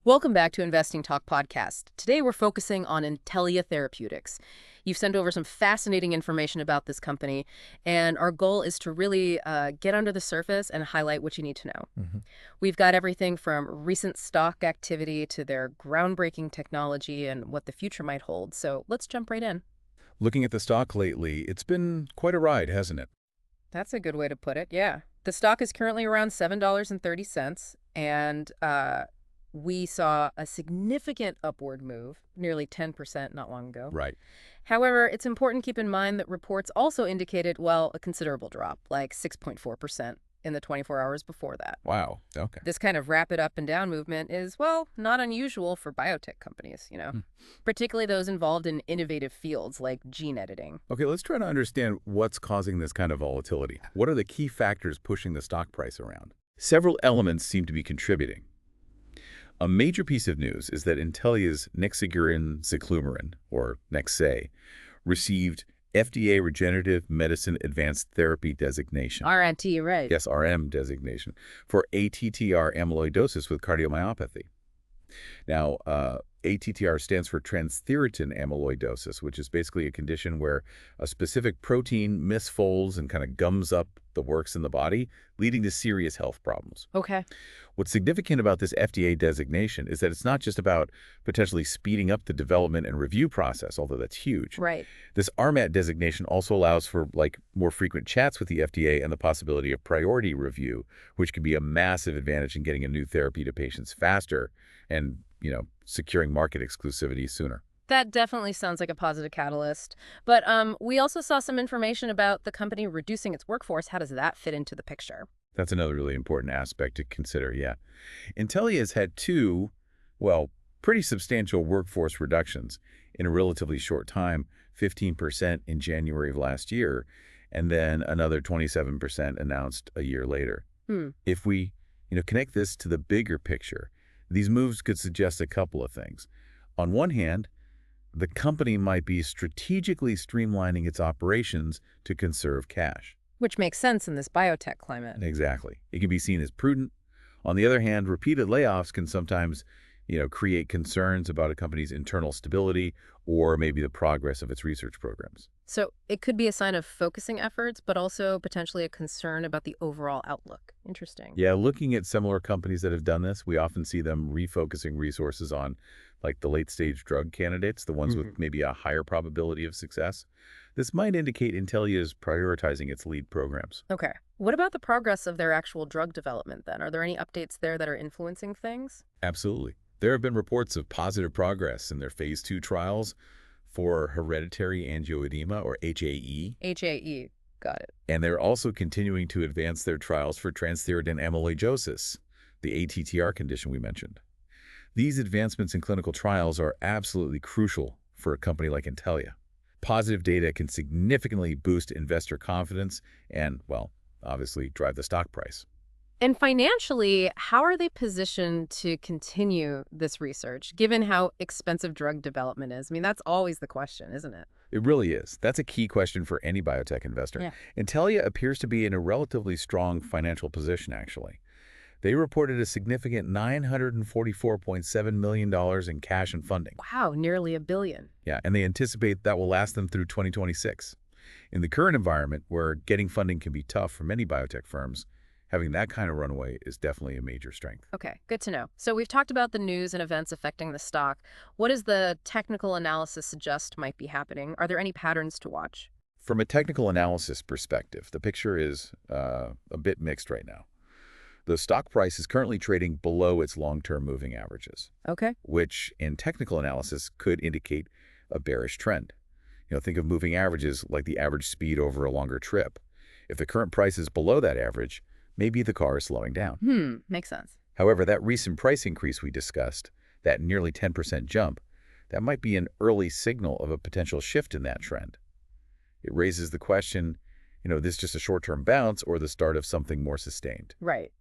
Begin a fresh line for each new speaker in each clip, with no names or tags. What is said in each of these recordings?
Welcome back to Investing Talk Podcast. Today we're focusing on Intellia Therapeutics. You've sent over some fascinating information about this company, and our goal is to really get under the surface and highlight what you need to know. We've got everything from recent stock activity to their groundbreaking technology and what the future might hold. So let's jump right in.
Looking at the stock lately, it's been quite a ride, hasn't it?
That's a good way to put it, yeah. The stock is currently around $7.30, and we saw a significant upward move, nearly 10% not long ago.
Right.
However, it's important to keep in mind that reports also indicated, well, a considerable drop, like 6.4% in the 24 hours before that.
Wow. Okay.
This kind of rapid up and down movement is, well, not unusual for biotech companies, particularly those involved in innovative fields like gene editing.
Okay, let's try to understand what's causing this kind of volatility. What are the key factors pushing the stock price around? Several elements seem to be contributing. A major piece of news is that Intellia's Nexiguran, or Nexay, received FDA Regenerative Medicine Advanced Therapy designation.
RNT, right.
Yes, RM designation for ATTR amyloidosis with cardiomyopathy. Now, ATTR stands for transthyretin amyloidosis, which is basically a condition where a specific protein misfolds and kind of gums up the works in the body, leading to serious health problems.
Okay.
What's significant about this FDA designation is that it's not just about potentially speeding up the development and review process, although that's huge.
Right.
This RMAT designation also allows for more frequent chats with the FDA and the possibility of priority review, which could be a massive advantage in getting a new therapy to patients faster and, securing market exclusivity sooner.
That definitely sounds like a positive catalyst. But we also saw some information about the company reducing its workforce. How does that fit into the picture?
That's another really important aspect to consider, yeah. Intellia has had two, pretty substantial workforce reductions in a relatively short time, 15% in January of last year, and then another 27% announced a year later. If we, connect this to the bigger picture, these moves could suggest a couple of things. On one hand, the company might be strategically streamlining its operations to conserve cash.
Which makes sense in this biotech climate.
Exactly. It can be seen as prudent. On the other hand, repeated layoffs can sometimes, create concerns about a company's internal stability or maybe the progress of its research programs.
So it could be a sign of focusing efforts, but also potentially a concern about the overall outlook. Interesting.
Yeah, looking at similar companies that have done this, we often see them refocusing resources on the late-stage drug candidates, the ones with maybe a higher probability of success. This might indicate Intellia is prioritizing its lead programs.
Okay. What about the progress of their actual drug development then? Are there any updates there that are influencing things?
Absolutely. There have been reports of positive progress in their phase 2 trials for hereditary angioedema, or HAE.
HAE. Got it.
And they're also continuing to advance their trials for transthyretin amyloidosis, the ATTR condition we mentioned. These advancements in clinical trials are absolutely crucial for a company like Intellia. Positive data can significantly boost investor confidence and, obviously drive the stock price.
And financially, how are they positioned to continue this research, given how expensive drug development is? I mean, that's always the question, isn't it?
It really is. That's a key question for any biotech investor.
Yeah.
Intellia appears to be in a relatively strong financial position, actually. They reported a significant $944.7 million in cash and funding.
Wow, nearly $1 billion.
Yeah, and they anticipate that will last them through 2026. In the current environment, where getting funding can be tough for many biotech firms, having that kind of runway is definitely a major strength.
Okay, good to know. So we've talked about the news and events affecting the stock. What does the technical analysis suggest might be happening? Are there any patterns to watch?
From a technical analysis perspective, the picture is a bit mixed right now. The stock price is currently trading below its long-term moving averages,
Okay.
which in technical analysis could indicate a bearish trend. Think of moving averages like the average speed over a longer trip. If the current price is below that average, maybe the car is slowing down.
Makes sense.
However, that recent price increase we discussed, that nearly 10% jump, that might be an early signal of a potential shift in that trend. It raises the question, this just a short-term bounce or the start of something more sustained?
Right.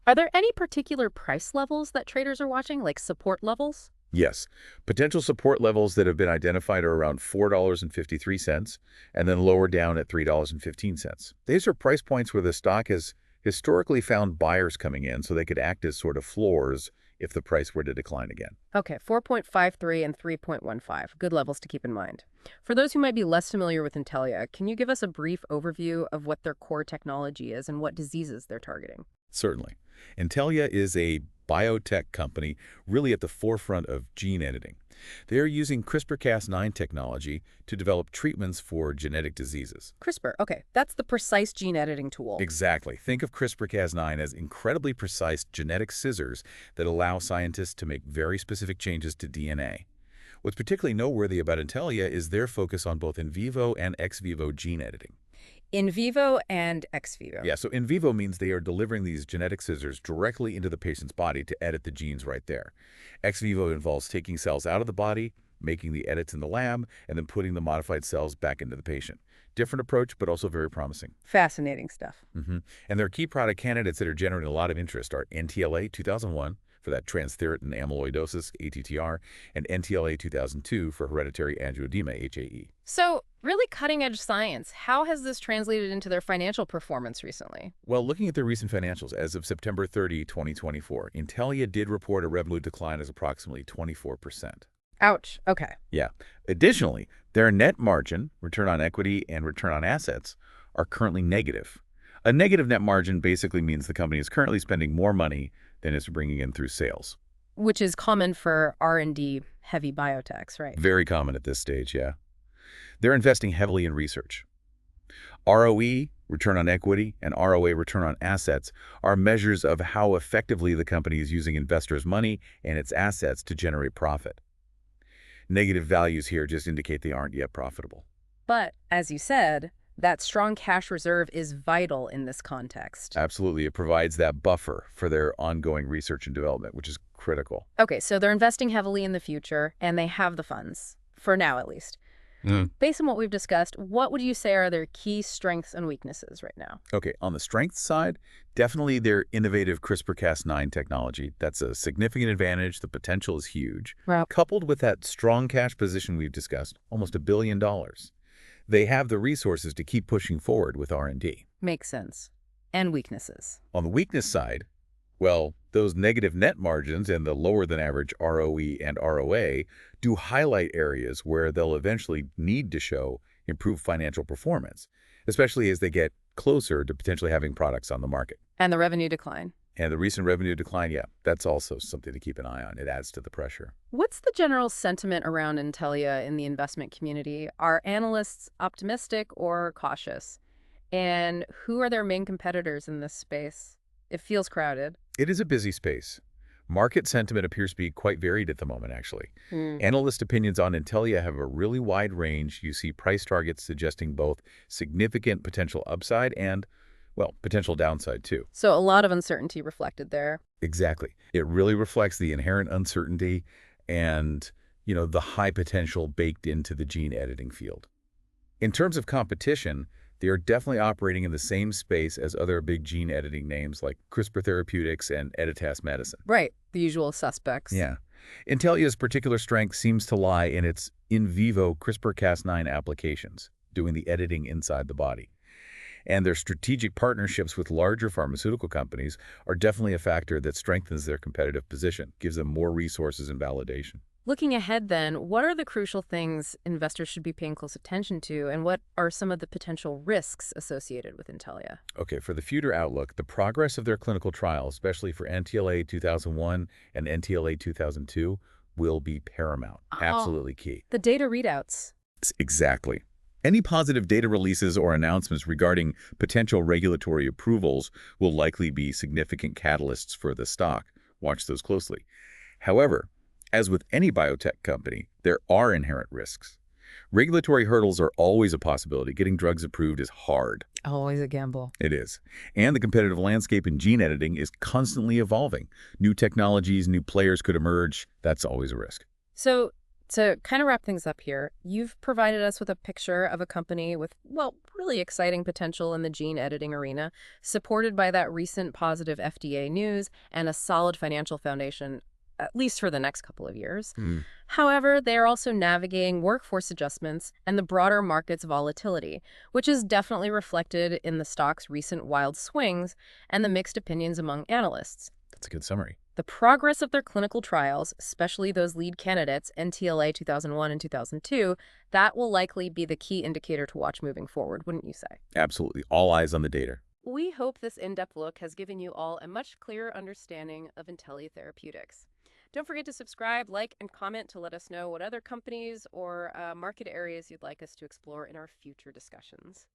Are there any particular price levels that traders are watching, like support levels?
Yes. Potential support levels that have been identified are around $4.53 and then lower down at $3.15. These are price points where the stock has historically found buyers coming in, so they could act as sort of floors if the price were to decline again.
Okay, 4.53 and 3.15. Good levels to keep in mind. For those who might be less familiar with Intellia, can you give us a brief overview of what their core technology is and what diseases they're targeting?
Certainly. Intellia is a biotech company really at the forefront of gene editing. They're using CRISPR-Cas9 technology to develop treatments for genetic diseases.
CRISPR, okay, that's the precise gene editing tool.
Exactly. Think of CRISPR-Cas9 as incredibly precise genetic scissors that allow scientists to make very specific changes to DNA. What's particularly noteworthy about Intellia is their focus on both in vivo and ex vivo gene editing.
In vivo and ex vivo.
Yeah, so in vivo means they are delivering these genetic scissors directly into the patient's body to edit the genes right there. Ex vivo involves taking cells out of the body, making the edits in the lab, and then putting the modified cells back into the patient. Different approach, but also very promising.
Fascinating stuff.
And their key product candidates that are generating a lot of interest are NTLA 2001 for that transthyretin amyloidosis, ATTR, and NTLA 2002 for hereditary angioedema, HAE.
So, really cutting-edge science. How has this translated into their financial performance recently?
Well, looking at their recent financials, as of September 30, 2024, Intellia did report a revenue decline of approximately 24%.
Ouch. Okay.
Yeah. Additionally, their net margin, return on equity, and return on assets are currently negative. A negative net margin basically means the company is currently spending more money than it's bringing in through sales.
Which is common for R&D heavy biotechs, right?
Very common at this stage, yeah. They're investing heavily in research. ROE, return on equity, and ROA, return on assets, are measures of how effectively the company is using investors' money and its assets to generate profit. Negative values here just indicate they aren't yet profitable.
But, as you said, that strong cash reserve is vital in this context.
Absolutely. It provides that buffer for their ongoing research and development, which is critical.
Okay, so they're investing heavily in the future, and they have the funds, for now at least. Based on what we've discussed, what would you say are their key strengths and weaknesses right now?
Okay, on the strength side, definitely their innovative CRISPR-Cas9 technology. That's a significant advantage. The potential is huge.
Wow.
Coupled with that strong cash position we've discussed, almost $1 billion, they have the resources to keep pushing forward with R&D.
Makes sense. And weaknesses.
On the weakness side, well, those negative net margins and the lower than average ROE and ROA do highlight areas where they'll eventually need to show improved financial performance, especially as they get closer to potentially having products on the market.
And the revenue decline.
And the recent revenue decline, yeah, that's also something to keep an eye on. It adds to the pressure.
What's the general sentiment around Intellia in the investment community? Are analysts optimistic or cautious? And who are their main competitors in this space? It feels crowded.
It is a busy space. Market sentiment appears to be quite varied at the moment, actually. Analyst opinions on Intellia have a really wide range. You see price targets suggesting both significant potential upside and, well, potential downside too.
So a lot of uncertainty reflected there.
Exactly. It really reflects the inherent uncertainty and, the high potential baked into the gene editing field. In terms of competition, they are definitely operating in the same space as other big gene editing names like CRISPR Therapeutics and Editas Medicine.
Right, the usual suspects.
Yeah. Intellia's particular strength seems to lie in its in vivo CRISPR-Cas9 applications, doing the editing inside the body. And their strategic partnerships with larger pharmaceutical companies are definitely a factor that strengthens their competitive position, gives them more resources and validation.
Looking ahead then, what are the crucial things investors should be paying close attention to, and what are some of the potential risks associated with Intellia?
Okay, for the future outlook, the progress of their clinical trials, especially for NTLA 2001 and NTLA 2002, will be paramount. Absolutely key.
The data readouts.
Exactly. Any positive data releases or announcements regarding potential regulatory approvals will likely be significant catalysts for the stock. Watch those closely. However, as with any biotech company, there are inherent risks. Regulatory hurdles are always a possibility. Getting drugs approved is hard.
Always a gamble.
It is. And the competitive landscape in gene editing is constantly evolving. New technologies, new players could emerge. That's always a risk.
So, to kind of wrap things up here, you've provided us with a picture of a company with, well, really exciting potential in the gene editing arena, supported by that recent positive FDA news and a solid financial foundation, at least for the next couple of years. However, they are also navigating workforce adjustments and the broader market's volatility, which is definitely reflected in the stock's recent wild swings and the mixed opinions among analysts.
That's a good summary.
The progress of their clinical trials, especially those lead candidates, NTLA 2001 and 2002, that will likely be the key indicator to watch moving forward, wouldn't you say?
Absolutely. All eyes on the data.
We hope this in-depth look has given you all a much clearer understanding of Intellia Therapeutics. Don't forget to subscribe, like, and comment to let us know what other companies or market areas you'd like us to explore in our future discussions.